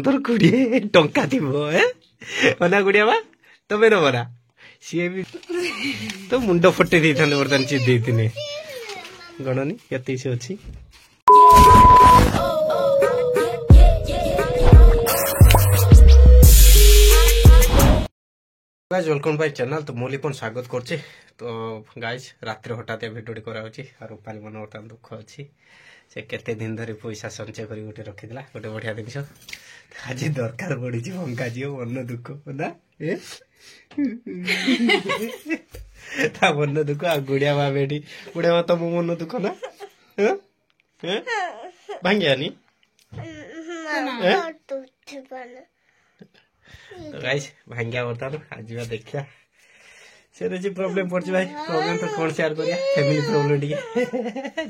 ତୋର 20 ଟଙ୍କା ଥିବ ଅନା ଗୁଡିଆ ବା ତମେ ନବ ନା ସିଏ ବି ତ ମୁଣ୍ଡ ଫଟେଇ ଦେଇଥାନ୍ତେ ବର୍ତ୍ତମାନ ଚିପ୍ ଦେଇଥିନେ ଗଣନି କେତେ ସେ ଅଛି गाइस वेलकम बाय चैनल तो मोली पण स्वागत करछे तो गाइस रात्रि हठात भिडियो करा होची और रूपाली मन वर्तमान दुख अछि से केते दिन धरि पैसा संचय करी गोटे रखिदिला गोटे बढ़िया दिनस आज दरकार पड़ी छी भंगा जियो मन दुख ना ए ता मन दुख आ गुड़िया बा बेटी गुड़िया बा तम मन दुख ना हैं भांगियानी तो गाइस भांगिया होता तो आज देखिया से जी प्रॉब्लम पड़ भाई प्रॉब्लम तो कौन शेयर करिया फैमिली प्रॉब्लम टी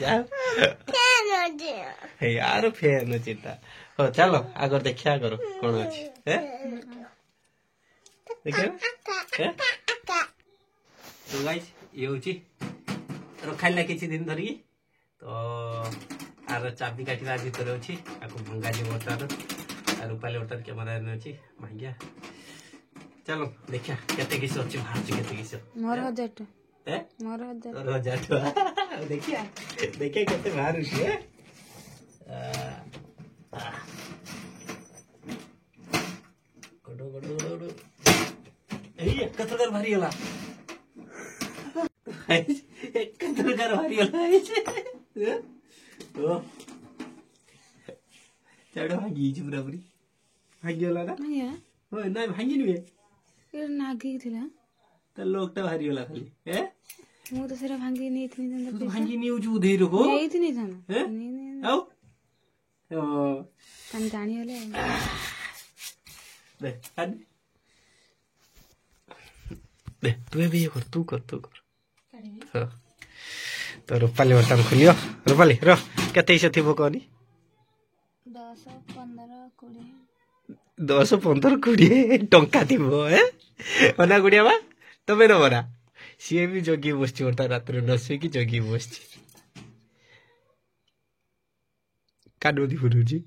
जाओ हे यार फैन चिंता हो चलो आगर देखिया करो कौन अछि हैं देखियो तो गाइस ये होची रखाइला किछि दिन धरी तो आर चाबी काटिला भीतर अछि आको भंगा जे होता तो रूपाली वर्तमान कैमरा अच्छी भांगिया चलो देखिया केते किस अच्छी बाहर केते किस मोर 1000 टका मोर 1000 टका देखिया देखिया केते बाहर छी गडो गडो गडो ए एकत्रकर भारी होला एकत्रकर भारी होला ओ चढ़ो भागी छी पूरा पूरी भागी होला ना हो ना भागी नुए ए नागी थिला त लोकटा भारी होला खाली ए मु तो सेरा भांगी नै थनी जंदा तू भांगी निउ जु धै रखो नै थनी जाना नै आउ ओ तन जानी होले दे हद दे तू भी ये कर तू कर हां तो रूपाली वर्तमान खुलियो रूपाली रो केते से थिबो कोनी 10-15-20 टंका थिबो अना गुड़िया बा तमे नब ना सी भी जगी बस रात नशे की जगी बस कानोदी फुटुची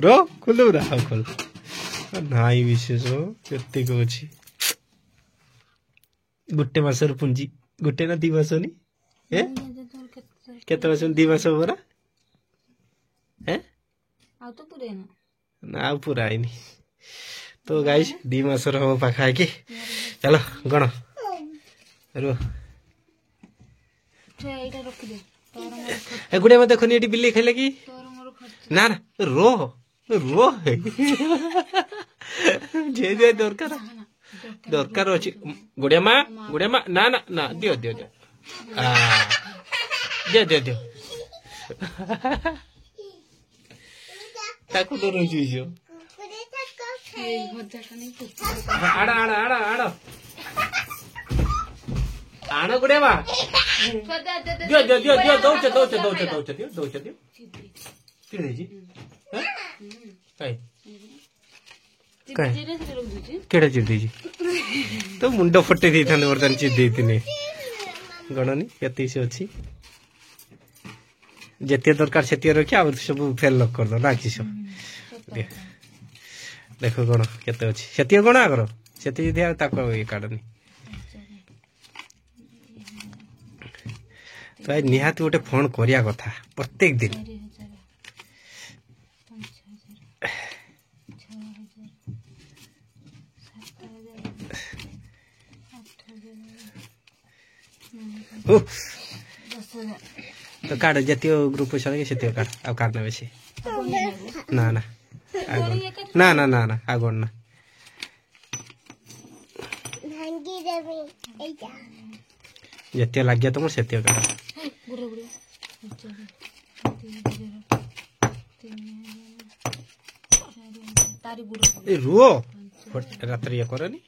रो खोल ना खोल नाई विशेष केते को अछि गुट्टे मासर पुंजी गुट्टे ना 2 मास नी केते मास 2 मास बरा हैं आ तो पूरे ना आ पूरा आइनी तो गाइस 2 मास हो पाखा की चलो गण रो छे एटा रख दे तोर मोर ए गुड़े मते खनी एटी बिल्ली खेले की तोर मोर ना ना रो रो जे जे दरकार दरकार अछि गुड़िया माँ ना ना ना दियो दियो दियो दियो दियो दियो ताको तो रोजी जो आड़ा आड़ा आड़ा आड़ा आना गुड़िया माँ दियो दियो दियो दियो दौचे दौचे दौचे दौचे दियो दौचे दियो किने जी हैं काय केड़ा चिप देजी तो मुंड फटे ଦେଇଥାନ୍ତେ ବର୍ତ୍ତମାନ ଚିପ୍ ଦେଇଥିନେ ଗଣନି କେତେ ସେ ଅଛି ଯେତେ ଦରକାର ସେତିକି ରଖି ଆଉ ସବୁ ଫେଲ ଲକ୍ कर दो ना कि सब देखो गण केते अछि सेतियो गण आगर सेति जदी आ ताको ए काडनी तो आज निहाती गोटे फोन करिया कथा प्रत्येक दिन तो कार्ड जतियो ग्रुप पैसा लगे सेतियो कार्ड आ कार्ड ना बेसी ना ना ना ना ना ना आगोन ना भांगी देबे एटा जतियो लाग्या तुम सेतियो कार्ड ए रुओ रात्रि ये करनी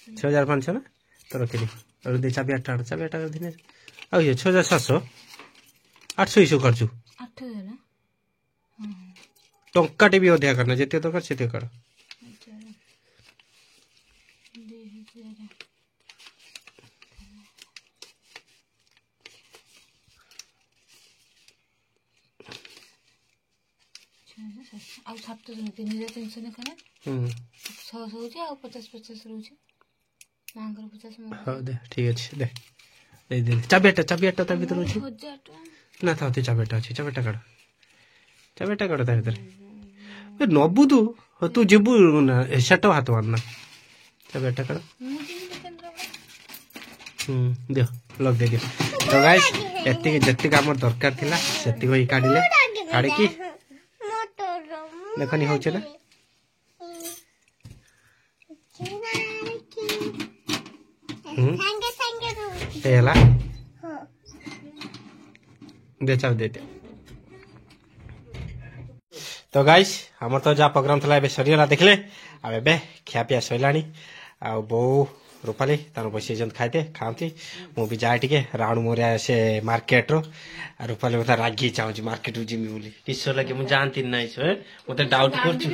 6500 ना तो रखिली और दे चाबी 8 दिन आ ये 6700 800 खर्चु 8000 टंका टे भी अधिक करना जेते तो कर सेते कर ଆଉ ସାତ ଜଣ 3,300 ଲେଖାଏଁ 600 ହଉଛି ଆଉ 50 ରହୁଛି ମାଙ୍କର 50 ହଉ ଦେ ଠିକ ଅଛି ଦେ दे चाबिटा ता भीतर अच्छी 1,000 ଟଙ୍କା ना था चाबिटा अच्छी चाबिटा काढ़ ता भीतर नबू तू जीबू ना सेट हाथ मारना चाबिटा काढ़ दियो लग दे दियो तो गाइस एति जति हमर दरकार थिला सेति होई काढिले काढे की देखनी होचे ना हेला दे चाव दे तो गाइस हमर तो जा प्रोग्राम थला एबे सरियला देखले अब एबे खिया पिया सइलानी आ बो रूपाली तार बसी जन खाइते खाती मु भी जाए टिके राउंड मोरिया से मार्केट रो रूपाली मत रागी चाहूँ मार्केट रू जिमी बोली किस लगे मु जानती नहीं छे मते डाउट करछु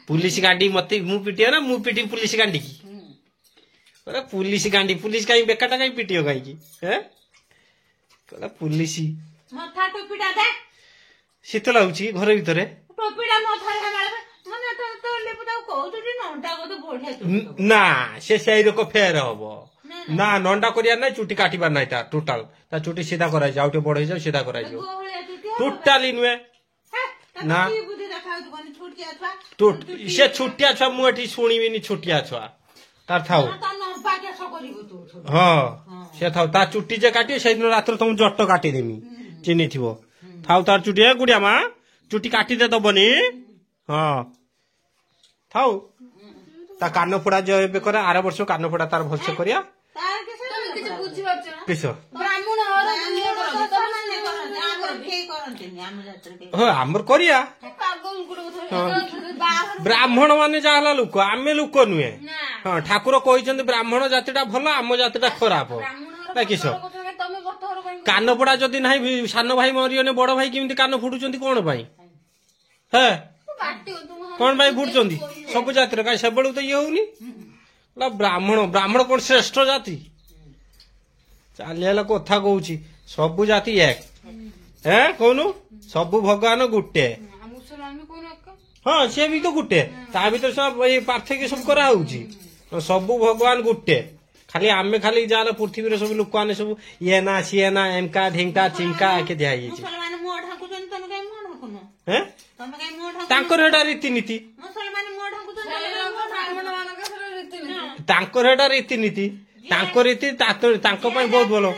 पुलिस गाड़ी मते मु पिटियो ना मु पिटी पुलिस गाड़ी की अरे पुलिस काई बेकाटा काई पिटियो काई की हैं कहला पुलिस मथा टोपीटा दे शीतल होउची घर भीतरे टोपीटा मथा रे मारे मने तो लेपुता कहउती नंटा को तो बढ़िया ना से रोक फेर हबो ना नंडा करिया ना चुटी काटिबार नाही ता टोटल ता चुटी सीधा कराई जाउ टे बढै जाउ सीधा कराई जाउ टोटली नुए ना से छुटिया छुआ मु एठी सुनिबिनी छुटिया छुआ तार थाउ हाँ से थाउ ता चुटी जे काटियो से दिन रात तुम जट्ट काटी देमी चिनी थिबो थाउ तार चुटी है गुडिया मा चुटी काटी दे दबनी हाँ थाउ ता कान फोड़ा जो एबे करे आर वर्ष कान फोड़ा तार भलसे करिया किस आमर करिया ब्राह्मण माने जाला लोक आमे लोक नुहे हाँ ठाकुर कहिसंत ब्राह्मण जातिटा भल आम जातिटा खराब ना किस कान फोड़ा जदि नाही सान भाई मरियने बड़ भाई केमिति कान फुडुचंती कोन भाई हे कौन भाई फुटुचंती सब जातिर का सब तो ये होनी ब्राह्मण कौन श्रेष्ठ जाति चलिए कथा कहूची सब जाति एक है कौन सब भगवान गुटे हाँ सी भी तो गुटे ता भीतर सब पार्थक्य सब करा सब भगवान गुटे खाली आमे खाली जाले पृथ्वी सब लोक आने सब ये ना सी ना एमका ढेंका चिमका के दिया तांकर हेडा रीतिनीति तांकर हेडा रीतिनीति तांकर रीति तांको पई बहुत भलो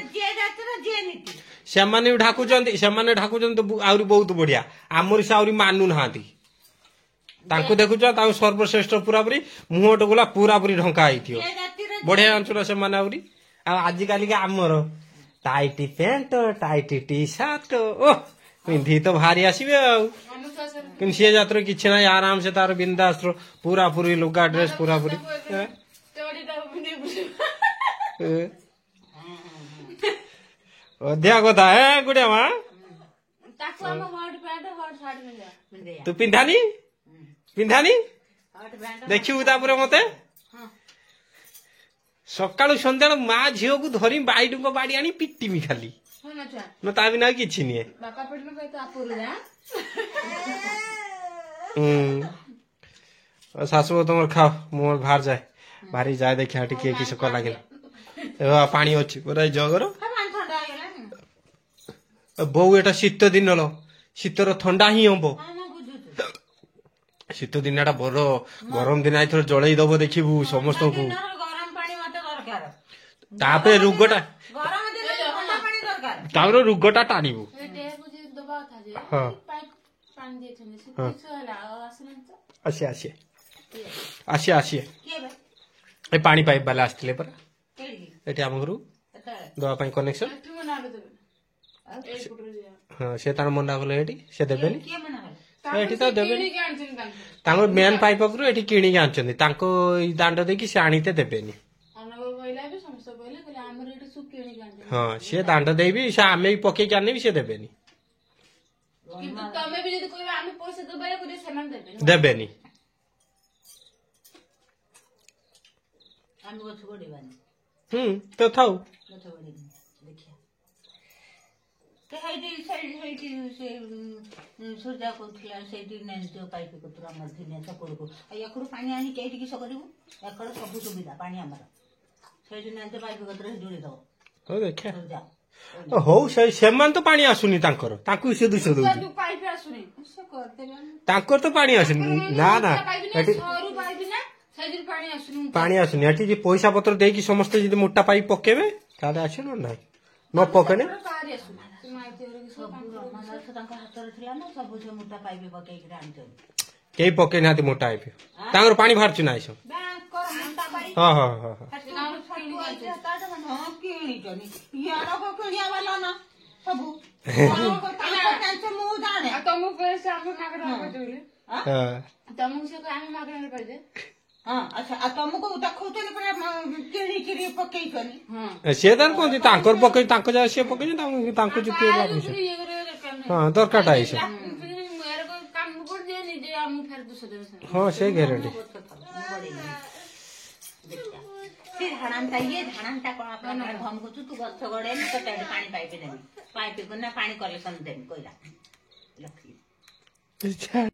सेमाने ढाकुचंती आउरी बहुत बढ़िया आमर से आउरी मानु नाहांती तांको देखुच तांको सर्वश्रेष्ठ पूरापुरी मुह टोगला पूरापुरी ढंका आइथियो बढ़िया अंचल से माने आउरी आज काली के आमर टाइटी पैंट टाइटी टी शर्ट ओ पिंधी तो भारी आसीबे आ सी जातर किसी ना आराम से तार बिंदास पूरा पूरी लुगा ड्रेस पूरा पूरी अधिया कथा है गुड़िया माँ तू पिंधानी देखिबू तापर मते सकाळु संध्या माँ झील को धरी बाइड को बाड़ी आनी पिटीमी खाली न ता बिना किछि नहीं सासु तुम खाओ मोर बाहर जाए भारी जाए देखिया टिके किस को लागिल पानी अछि पुरा जगर बो एटा शीत दिन लो शीतर ठंडा ही हमबो शीत दिन एटा बड़ गरम दिन आइथर जळै दबो देखिबू समस्त को तापे रुगटा तापर रुगटा टाणीबू हाँ आसी आसी आसी आसी ए पानी पाइप वाला आसथिले परा एठी हम घरु दवा पाई कनेक्शन हाँ से तार मंडा गले एठी से देबेनी एठी तो देबेनी तांको मेन पाइप करू एठी किणी के आनचंदी तांको दांड देकी से आनीते देबेनी हाँ सी दांड देवी से आमे भी पके आने भी से देबेनी देबेनी तो थाउ ସୂର୍ଯ୍ୟ କହୁଥିଲା ସେଇଠି ନେଇଯିବ ପାଇପ୍ କତୁରୁ ଆମର ଧିନେ ସେପଟକୁ ଆଉ ଏକଡୁ ପାଣି ଆଣିକି ଏଇଠି କିସ କରିବୁ ଏକଡ ସବୁ ସୁବିଧା ପାଣି ଆମର ସେଇଠି ନେଇଯିବ ପାଇପ୍ କତୁରୁ ଯୋଡ଼ି ଦବ ହଉ ଦେଖିଆ ସୂର୍ଯ୍ୟ ହଉ ସେମାନେ ତ ପାଣି ଆସୁନି ତାଙ୍କର ତାଙ୍କୁ ସେ ଦୋଷ ଦଉଛି ପାଇପ୍ ଆସୁନି ସେ କରିଦେବେ ତାଙ୍କର ତ ପାଣି ଆସୁନି ନା ନା ଏଠି ସରୁ ପାଇପ୍ ନା ସେଇଥିରୁ ପାଣି ଆସୁନି ପାଣି ଆସୁନି ଏଠି ଯେ ପଇସା ପତ୍ର ଦେଇକି ସମସ୍ତେ ଯଦି ମୋଟା ପାଇପ୍ ପକେଇବେ ତାହେଲେ ଆସିବ ନା ନାହିଁ ନ ପକେଇଲେ ପାଣି ଆସୁନି ସେ ମାଇତି ଘରକୁ ସବୁ ରମାଦାସ ତାଙ୍କ ହାତରେ ଥିଲା ନା ସବୁ ସେ ମୋଟା ପାଇପ୍ ପକେଇକି ଆଣିଛନ୍ତି କେହି ପକେଇ ନାହାନ୍ତି ମୋଟା ପାଇପ୍ ତାଙ୍କର ପାଣି ବାହାରୁଛି ନା ଏସବୁ ବ୍ୟାଙ୍କର ମୋଟା ପାଇପ୍ ହଁ ହଁ ହଁ ହଁ କିଣିଛନ୍ତି ଇଆଡକୁ କିଣିବା ବାଲା ନା ସବୁ ମୁଁ ଜାଣେ ଆଉ ତମକୁ ପଇସା ଆମେ ମାଗଣା ପାଇଛେ ବୋଲି ହଁ ତମକୁ ସେ ଆମେ ମାଗଣାରେ ପାଇଛେ ହଁ ଆଚ୍ଛା ଆଉ ତମକୁ ଦେଖଉଛନ୍ତି ପୁରା କିଣିକିରି ପକେଇଛନ୍ତି ସିଏ ତାର କହନ୍ତି ତାଙ୍କର ପକେଇ ତାଙ୍କ ଯାହା ସିଏ ପକେଇଛନ୍ତି ତାଙ୍କୁ ଯେତିକି ହଁ ଦରକାରଟା ଏସବୁ କାମ ପଡିଯିବ ନିଜେ ଆମକୁ ଫେର ଦୋଷ ଦେବେ ହଁ ସେ ଗ୍ୟାରେଣ୍ଟି ସେ ଧାଣାନ୍ତା ଇଏ ଧାଣାନ୍ତା କଣ ଧମକୁଛୁ ତୁ ଗଛ ଗଡେନି ତୋତେ ପାଣି ପାଇପି ଦେବି ପାଇପି ନା ପାଣି କଲେକ୍ସନ ଦେବି କହିଲା ଲକ୍ଷ୍ମୀ